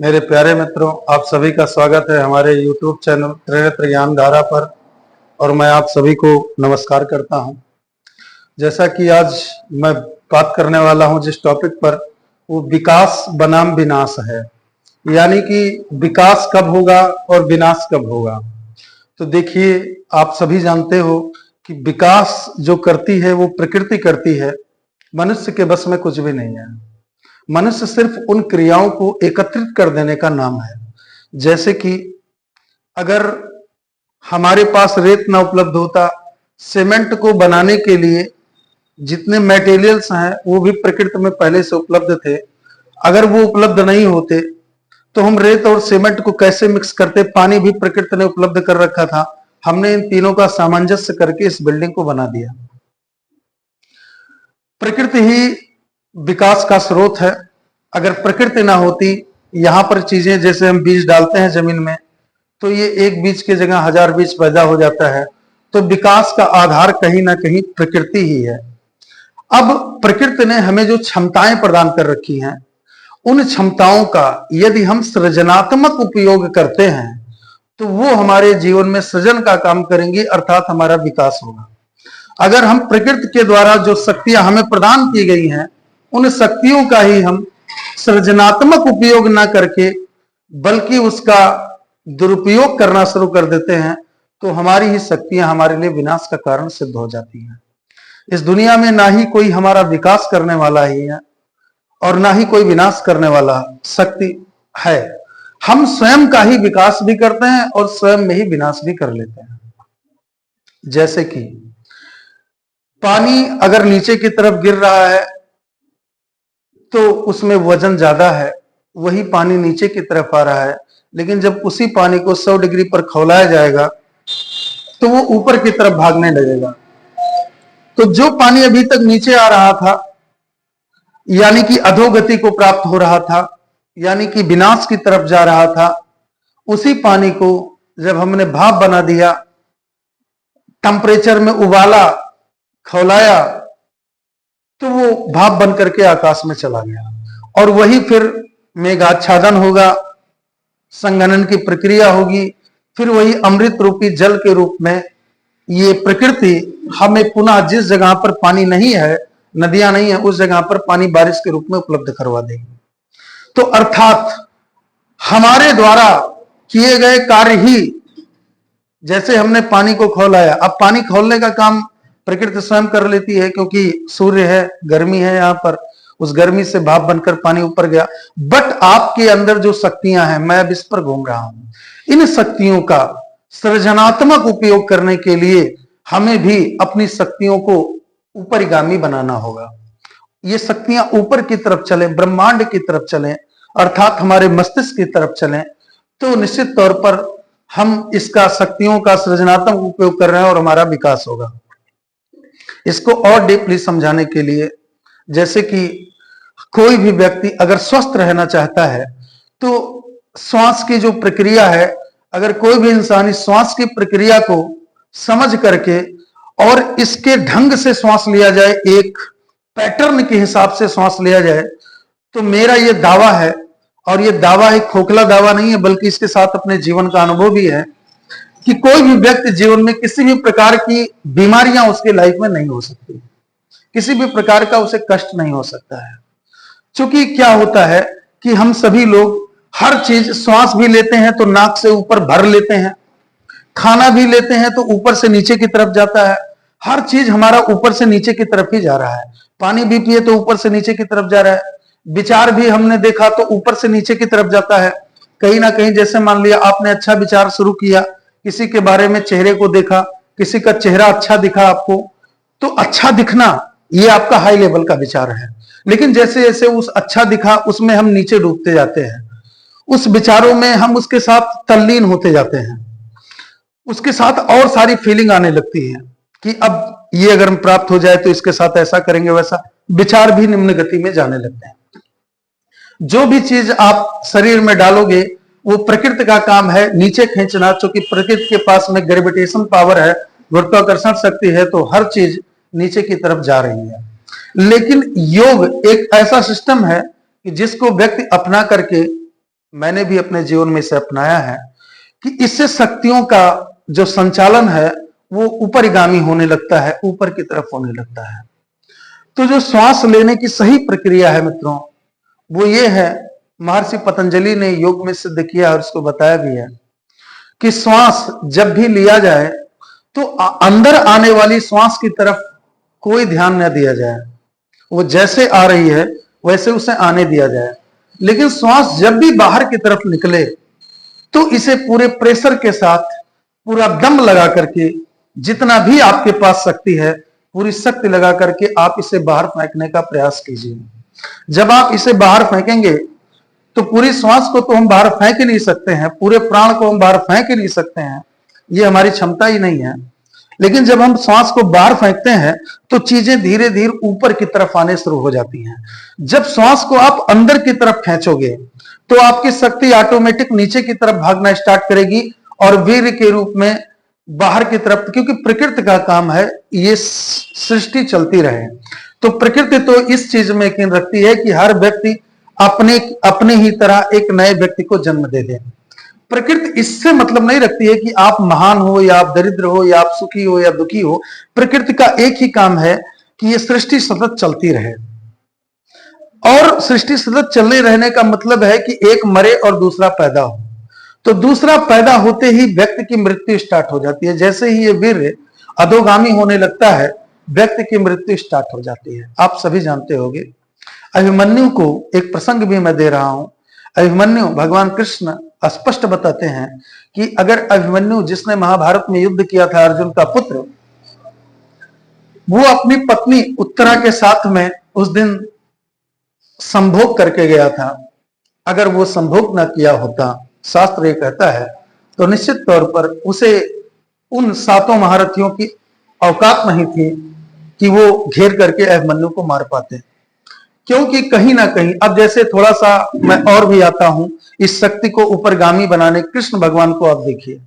मेरे प्यारे मित्रों, आप सभी का स्वागत है हमारे YouTube चैनल त्रिनेत्र ज्ञान धारा पर। और मैं आप सभी को नमस्कार करता हूं। जैसा कि आज मैं बात करने वाला हूं जिस टॉपिक पर, वो विकास बनाम विनाश है। यानी कि विकास कब होगा और विनाश कब होगा। तो देखिए, आप सभी जानते हो कि विकास जो करती है वो प्रकृति करती है, मनुष्य के बस में कुछ भी नहीं है। मनुष्य सिर्फ उन क्रियाओं को एकत्रित कर देने का नाम है। जैसे कि अगर हमारे पास रेत ना उपलब्ध होता, सीमेंट को बनाने के लिए जितने मटेरियल्स हैं वो भी प्रकृति में पहले से उपलब्ध थे। अगर वो उपलब्ध नहीं होते तो हम रेत और सीमेंट को कैसे मिक्स करते। पानी भी प्रकृति ने उपलब्ध कर रखा था, हमने इन तीनों का सामंजस्य करके इस बिल्डिंग को बना दिया। प्रकृति ही विकास का स्रोत है। अगर प्रकृति ना होती, यहाँ पर चीजें जैसे हम बीज डालते हैं जमीन में, तो ये एक बीज की जगह 1000 बीज पैदा हो जाता है। तो विकास का आधार कहीं ना कहीं प्रकृति ही है। अब प्रकृति ने हमें जो क्षमताएं प्रदान कर रखी हैं, उन क्षमताओं का यदि हम सृजनात्मक उपयोग करते हैं तो वो हमारे जीवन में सृजन का काम करेंगे, अर्थात हमारा विकास होगा। अगर हम प्रकृति के द्वारा जो शक्तियां हमें प्रदान की गई हैं, उन शक्तियों का ही हम सृजनात्मक उपयोग ना करके बल्कि उसका दुरुपयोग करना शुरू कर देते हैं, तो हमारी ही शक्तियां हमारे लिए विनाश का कारण सिद्ध हो जाती हैं। इस दुनिया में ना ही कोई हमारा विकास करने वाला ही है और ना ही कोई विनाश करने वाला शक्ति है। हम स्वयं का ही विकास भी करते हैं और स्वयं में ही विनाश भी कर लेते हैं। जैसे कि पानी अगर नीचे की तरफ गिर रहा है तो उसमें वजन ज्यादा है, वही पानी नीचे की तरफ आ रहा है। लेकिन जब उसी पानी को 100 डिग्री पर खौलाया जाएगा तो वो ऊपर की तरफ भागने लगेगा। तो जो पानी अभी तक नीचे आ रहा था, यानी कि अधोगति को प्राप्त हो रहा था, यानी कि विनाश की तरफ जा रहा था, उसी पानी को जब हमने भाप बना दिया, टेम्परेचर में उबाला, खौलाया, तो वो भाप बन करके आकाश में चला गया। और वही फिर मेघाच्छादन होगा, संघनन की प्रक्रिया होगी, फिर वही अमृत रूपी जल के रूप में ये प्रकृति हमें पुनः जिस जगह पर पानी नहीं है, नदियां नहीं है, उस जगह पर पानी बारिश के रूप में उपलब्ध करवा देगी। तो अर्थात हमारे द्वारा किए गए कार्य ही, जैसे हमने पानी को खौलाया, अब पानी खोलने का काम प्रकृति स्वयं कर लेती है, क्योंकि सूर्य है, गर्मी है, यहाँ पर उस गर्मी से भाप बनकर पानी ऊपर गया। बट आपके अंदर जो शक्तियां हैं, मैं अब इस पर घूम रहा हूं, इन शक्तियों का सृजनात्मक उपयोग करने के लिए हमें भी अपनी शक्तियों को ऊपरिगामी बनाना होगा। ये शक्तियां ऊपर की तरफ चले, ब्रह्मांड की तरफ चलें, अर्थात हमारे मस्तिष्क की तरफ चलें, तो निश्चित तौर पर हम इसका शक्तियों का सृजनात्मक उपयोग कर रहे हैं और हमारा विकास होगा। इसको और डीपली समझाने के लिए, जैसे कि कोई भी व्यक्ति अगर स्वस्थ रहना चाहता है तो श्वास की जो प्रक्रिया है, अगर कोई भी इंसान इस श्वास की प्रक्रिया को समझ करके और इसके ढंग से श्वास लिया जाए, एक पैटर्न के हिसाब से श्वास लिया जाए, तो मेरा यह दावा है, और यह दावा एक खोखला दावा नहीं है बल्कि इसके साथ अपने जीवन का अनुभव भी है, कि कोई भी व्यक्ति जीवन में किसी भी प्रकार की बीमारियां उसके लाइफ में नहीं हो सकती, किसी भी प्रकार का उसे कष्ट नहीं हो सकता है। क्योंकि क्या होता है कि हम सभी लोग हर चीज, श्वास भी लेते हैं तो नाक से ऊपर भर लेते हैं, खाना भी लेते हैं तो ऊपर से नीचे की तरफ जाता है, हर चीज हमारा ऊपर से नीचे की तरफ ही जा रहा है। पानी भी पिए तो ऊपर से नीचे की तरफ जा रहा है, विचार भी हमने देखा तो ऊपर से नीचे की तरफ जाता है। कहीं ना कहीं, जैसे मान लिया आपने अच्छा विचार शुरू किया, किसी के बारे में चेहरे को देखा, किसी का चेहरा अच्छा दिखा आपको, तो अच्छा दिखना ये आपका हाई लेवल का विचार है। लेकिन जैसे जैसे उस अच्छा दिखा, उसमें हम नीचे डूबते जाते हैं, उस विचारों में हम उसके साथ तल्लीन होते जाते हैं, उसके साथ और सारी फीलिंग आने लगती है कि अब ये अगर प्राप्त हो जाए तो इसके साथ ऐसा करेंगे, वैसा। विचार भी निम्न गति में जाने लगते हैं। जो भी चीज आप शरीर में डालोगे वो प्रकृति का काम है नीचे खींचना, क्योंकि प्रकृति के पास में ग्रेविटेशन पावर है, गुरुत्वाकर्षण शक्ति है, तो हर चीज नीचे की तरफ जा रही है। लेकिन योग एक ऐसा सिस्टम है कि जिसको व्यक्ति अपना करके मैंने भी अपने जीवन में इसे अपनाया है कि इससे शक्तियों का जो संचालन है वो ऊपरगामी होने लगता है, ऊपर की तरफ होने लगता है। तो जो श्वास लेने की सही प्रक्रिया है मित्रों, वो ये है, महर्षि पतंजलि ने योग में सिद्ध किया और उसको बताया भी है कि श्वास जब भी लिया जाए तो अंदर आने वाली श्वास की तरफ कोई ध्यान न दिया जाए, वो जैसे आ रही है वैसे उसे आने दिया जाए। लेकिन श्वास जब भी बाहर की तरफ निकले तो इसे पूरे प्रेशर के साथ, पूरा दम लगा करके, जितना भी आपके पास शक्ति है पूरी शक्ति लगा करके आप इसे बाहर फेंकने का प्रयास कीजिए। जब आप इसे बाहर फेंकेंगे तो पूरी श्वास को तो हम बाहर फेंक ही नहीं सकते हैं, पूरे प्राण को हम बाहर फेंक ही नहीं सकते हैं, ये हमारी क्षमता ही नहीं है। लेकिन जब हम श्वास को बाहर फेंकते हैं तो चीजें धीरे धीरे ऊपर की तरफ आने शुरू हो जाती हैं। जब श्वास को आप अंदर की तरफ खींचोगे तो आपकी शक्ति ऑटोमेटिक नीचे की तरफ भागना स्टार्ट करेगी और वीर्य के रूप में बाहर की तरफ, क्योंकि प्रकृति का काम है ये सृष्टि चलती रहे। तो प्रकृति तो इस चीज में यकीन रखती है कि हर व्यक्ति अपने ही तरह एक नए व्यक्ति को जन्म दे दे। प्रकृति इससे मतलब नहीं रखती है कि आप महान हो या आप दरिद्र हो या आप सुखी हो या दुखी हो। प्रकृति का एक ही काम है कि ये सृष्टि सतत चलती रहे, और सृष्टि सतत चलने रहने का मतलब है कि एक मरे और दूसरा पैदा हो। तो दूसरा पैदा होते ही व्यक्ति की मृत्यु स्टार्ट हो जाती है। जैसे ही ये वीर्य अधोगामी होने लगता है व्यक्ति की मृत्यु स्टार्ट हो जाती है। आप सभी जानते होंगे, अभिमन्यु को एक प्रसंग भी मैं दे रहा हूं। अभिमन्यु, भगवान कृष्ण स्पष्ट बताते हैं कि अगर अभिमन्यु, जिसने महाभारत में युद्ध किया था, अर्जुन का पुत्र, वो अपनी पत्नी उत्तरा के साथ में उस दिन संभोग करके गया था, अगर वो संभोग न किया होता, शास्त्र ये कहता है, तो निश्चित तौर पर उसे उन 7 महारथियों की औकात नहीं थी कि वो घेर करके अभिमन्यु को मार पाते। क्योंकि कहीं ना कहीं, अब जैसे थोड़ा सा मैं और भी आता हूं इस शक्ति को ऊपरगामी बनाने, कृष्ण भगवान को आप देखिए,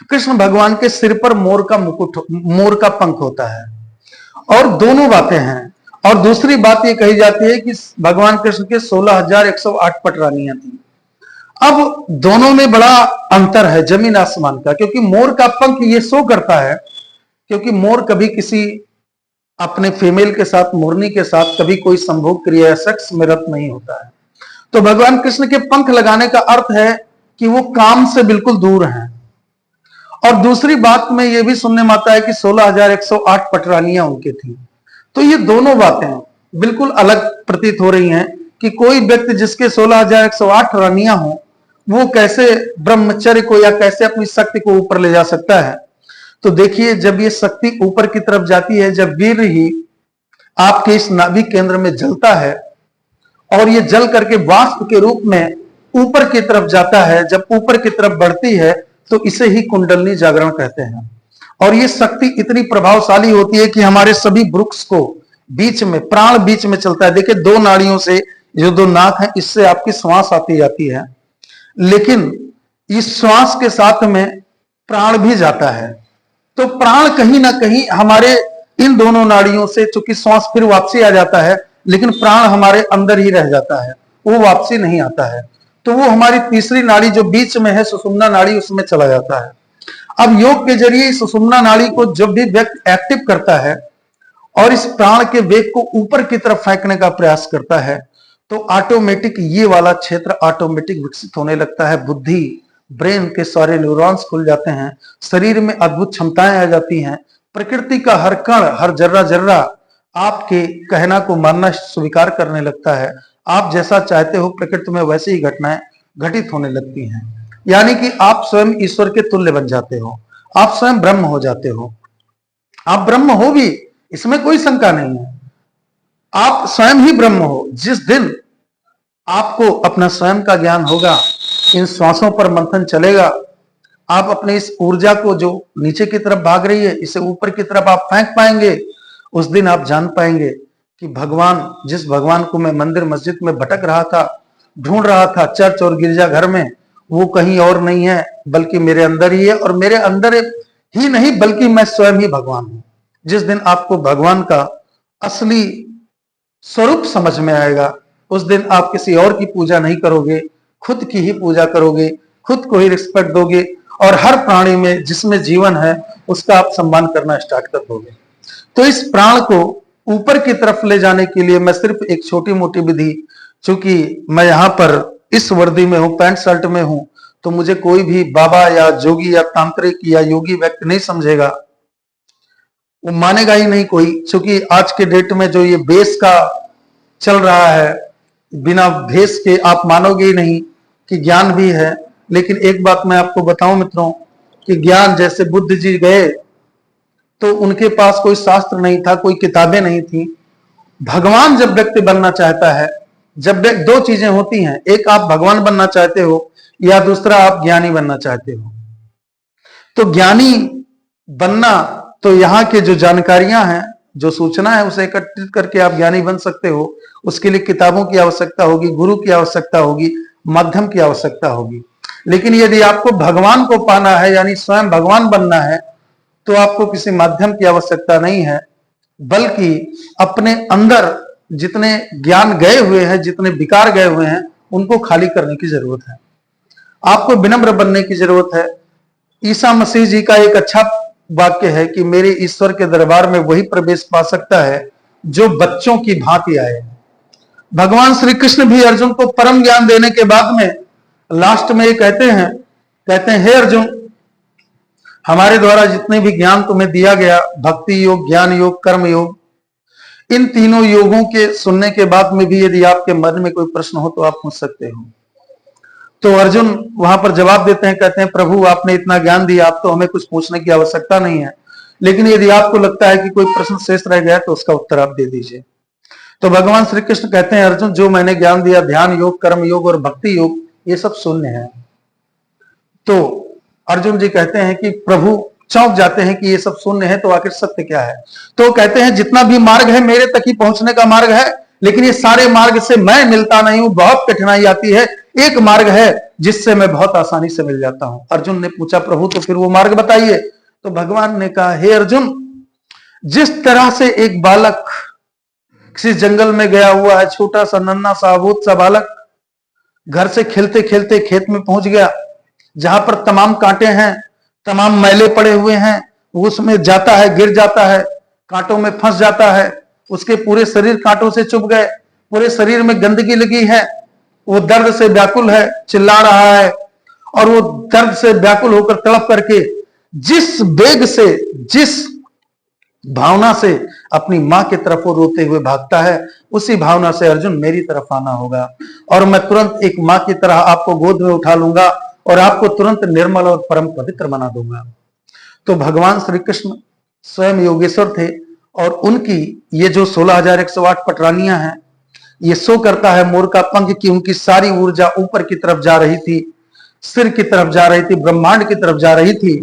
कृष्ण भगवान के सिर पर मोर का मुकुट, मोर का पंख होता है, और दोनों बातें हैं। और दूसरी बात ये कही जाती है कि भगवान कृष्ण के 16,108 पटरानियां थी। अब दोनों में बड़ा अंतर है, जमीन आसमान का, क्योंकि मोर का पंख ये शो करता है, क्योंकि मोर कभी किसी अपने फीमेल के साथ, मोरनी के साथ कभी कोई संभोग क्रिया, सेक्स में रत नहीं होता है। तो भगवान कृष्ण के पंख लगाने का अर्थ है कि वो काम से बिल्कुल दूर हैं। और दूसरी बात में ये भी सुनने में आता है कि 16,108 पटरानियां उनके थी। तो ये दोनों बातें बिल्कुल अलग प्रतीत हो रही हैं कि कोई व्यक्ति जिसके 16,108 रानियां हो, वो कैसे ब्रह्मचर्य को या कैसे अपनी शक्ति को ऊपर ले जा सकता है। तो देखिए, जब ये शक्ति ऊपर की तरफ जाती है, जब वीर ही आपके इस नाभिक केंद्र में जलता है और ये जल करके वाष्प के रूप में ऊपर की तरफ जाता है, जब ऊपर की तरफ बढ़ती है तो इसे ही कुंडलनी जागरण कहते हैं। और ये शक्ति इतनी प्रभावशाली होती है कि हमारे सभी वृक्ष को बीच में, प्राण बीच में चलता है। देखिए, 2 नाड़ियों से, जो 2 नाक है, इससे आपकी श्वास आती जाती है, लेकिन इस श्वास के साथ में प्राण भी जाता है। तो प्राण कहीं ना कहीं हमारे इन दोनों नाड़ियों से, चूंकि श्वास फिर वापसी आ जाता है, लेकिन प्राण हमारे अंदर ही रह जाता है, वो वापसी नहीं आता है। तो वो हमारी तीसरी नाड़ी जो बीच में है, सुषुम्ना नाड़ी, उसमें चला जाता है। अब योग के जरिए इस सुषुम्ना नाड़ी को जब भी व्यक्ति एक्टिव करता है और इस प्राण के वेग को ऊपर की तरफ फेंकने का प्रयास करता है, तो ऑटोमेटिक ये वाला क्षेत्र ऑटोमेटिक विकसित होने लगता है। बुद्धि, ब्रेन के सारे न्यूरॉन्स खुल जाते हैं, शरीर में अद्भुत क्षमताएं आ जाती हैं। प्रकृति का हर कण, हर जर्रा जर्रा आपके कहना को मानना स्वीकार करने लगता है। आप जैसा चाहते हो प्रकृति में वैसे ही घटनाएं घटित होने लगती हैं। यानी कि आप स्वयं ईश्वर के तुल्य बन जाते हो, आप स्वयं ब्रह्म हो जाते हो। आप ब्रह्म हो भी, इसमें कोई शंका नहीं है, आप स्वयं ही ब्रह्म हो। जिस दिन आपको अपना स्वयं का ज्ञान होगा, इन श्वासों पर मंथन चलेगा, आप अपने इस ऊर्जा को जो नीचे की तरफ भाग रही है, इसे ऊपर की तरफ आप फेंक पाएंगे। उस दिन आप जान पाएंगे कि भगवान, जिस भगवान को मैं मंदिर मस्जिद में भटक रहा था, ढूंढ रहा था, चर्च और गिरजाघर में, वो कहीं और नहीं है बल्कि मेरे अंदर ही है। और मेरे अंदर ही नहीं बल्कि मैं स्वयं ही भगवान हूं। जिस दिन आपको भगवान का असली स्वरूप समझ में आएगा, उस दिन आप किसी और की पूजा नहीं करोगे, खुद की ही पूजा करोगे, खुद को ही रिस्पेक्ट दोगे और हर प्राणी में जिसमें जीवन है उसका आप सम्मान करना स्टार्ट कर दोगे। तो इस प्राण को ऊपर की तरफ ले जाने के लिए मैं सिर्फ एक छोटी मोटी विधि, चूंकि मैं यहां पर इस वर्दी में हूं, पैंट शर्ट में हूं, तो मुझे कोई भी बाबा या जोगी या तांत्रिक या योगी व्यक्ति नहीं समझेगा, वो मानेगा ही नहीं कोई। क्योंकि आज के डेट में जो ये बेस का चल रहा है, बिना भेष के आप मानोगे ही नहीं कि ज्ञान भी है। लेकिन एक बात मैं आपको बताऊं मित्रों, कि ज्ञान जैसे बुद्ध जी गए तो उनके पास कोई शास्त्र नहीं था, कोई किताबें नहीं थी। भगवान जब व्यक्ति बनना चाहता है, जब दो चीजें होती हैं, एक आप भगवान बनना चाहते हो या दूसरा आप ज्ञानी बनना चाहते हो। तो ज्ञानी बनना, तो यहाँ के जो जानकारियां हैं, जो सूचना है, उसे एकत्रित करके आप ज्ञानी बन सकते हो। उसके लिए किताबों की आवश्यकता होगी, गुरु की आवश्यकता होगी, माध्यम की आवश्यकता होगी। लेकिन यदि आपको भगवान को पाना है, यानी स्वयं भगवान बनना है, तो आपको किसी माध्यम की आवश्यकता नहीं है, बल्कि अपने अंदर जितने ज्ञान गए हुए हैं, जितने विकार गए हुए हैं, उनको खाली करने की जरूरत है। आपको विनम्र बनने की जरूरत है। ईसा मसीह जी का एक अच्छा वाक्य है कि मेरे ईश्वर के दरबार में वही प्रवेश पा सकता है जो बच्चों की भांति आए। भगवान श्री कृष्ण भी अर्जुन को परम ज्ञान देने के बाद में लास्ट में ये कहते हैं हे अर्जुन, हमारे द्वारा जितने भी ज्ञान तुम्हें दिया गया, भक्ति योग, ज्ञान योग, कर्म योग, इन तीनों योगों के सुनने के बाद में भी यदि आपके मन में कोई प्रश्न हो तो आप पूछ सकते हो। तो अर्जुन वहां पर जवाब देते हैं, कहते हैं प्रभु आपने इतना ज्ञान दिया, आप तो हमें कुछ पूछने की आवश्यकता नहीं है, लेकिन यदि आपको लगता है कि कोई प्रश्न शेष रह गया तो उसका उत्तर आप दे दीजिए। तो भगवान श्री कृष्ण कहते हैं अर्जुन, जो मैंने ज्ञान दिया, ध्यान योग, कर्म योग और भक्ति योग, ये सब शून्य है। तो अर्जुन जी कहते हैं कि प्रभु चौंक जाते हैं कि ये सब शून्य है, तो आखिर सत्य क्या है? तो कहते हैं जितना भी मार्ग है मेरे तक ही पहुंचने का मार्ग है, लेकिन ये सारे मार्ग से मैं मिलता नहीं हूं, बहुत कठिनाई आती है। एक मार्ग है जिससे मैं बहुत आसानी से मिल जाता हूं। अर्जुन ने पूछा प्रभु तो फिर वो मार्ग बताइए। तो भगवान ने कहा हे अर्जुन, जिस तरह से एक बालक किसी जंगल में गया हुआ है, छोटा सा नन्हा सा अबोध सा बालक, घर से खेलते खेलते खेत में पहुंच गया जहां पर तमाम कांटे हैं, तमाम मैले पड़े हुए हैं, उसमें जाता है, गिर जाता है, कांटों में फंस जाता है, उसके पूरे शरीर कांटों से चुभ गए, पूरे शरीर में गंदगी लगी है, वो दर्द से व्याकुल है, चिल्ला रहा है, और वो दर्द से व्याकुल होकर तड़प करके जिस वेग से, जिस भावना से अपनी मां की तरफ वो रोते हुए भागता है, उसी भावना से अर्जुन मेरी तरफ आना होगा और मैं तुरंत एक मां की तरह आपको गोद में उठा लूंगा और आपको तुरंत निर्मल और परम पवित्र बना दूंगा। तो भगवान श्री कृष्ण स्वयं योगेश्वर थे और उनकी ये जो 16,108 पटरानियां हैं, ये शो करता है मोर का पंख की उनकी सारी ऊर्जा ऊपर की तरफ जा रही थी, सिर की तरफ जा रही थी, ब्रह्मांड की तरफ जा रही थी,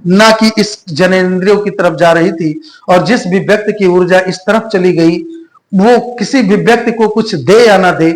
ना कि इस जनेंद्रियों की तरफ जा रही थी। और जिस भी व्यक्ति की ऊर्जा इस तरफ चली गई, वो किसी भी व्यक्ति को कुछ दे या ना दे,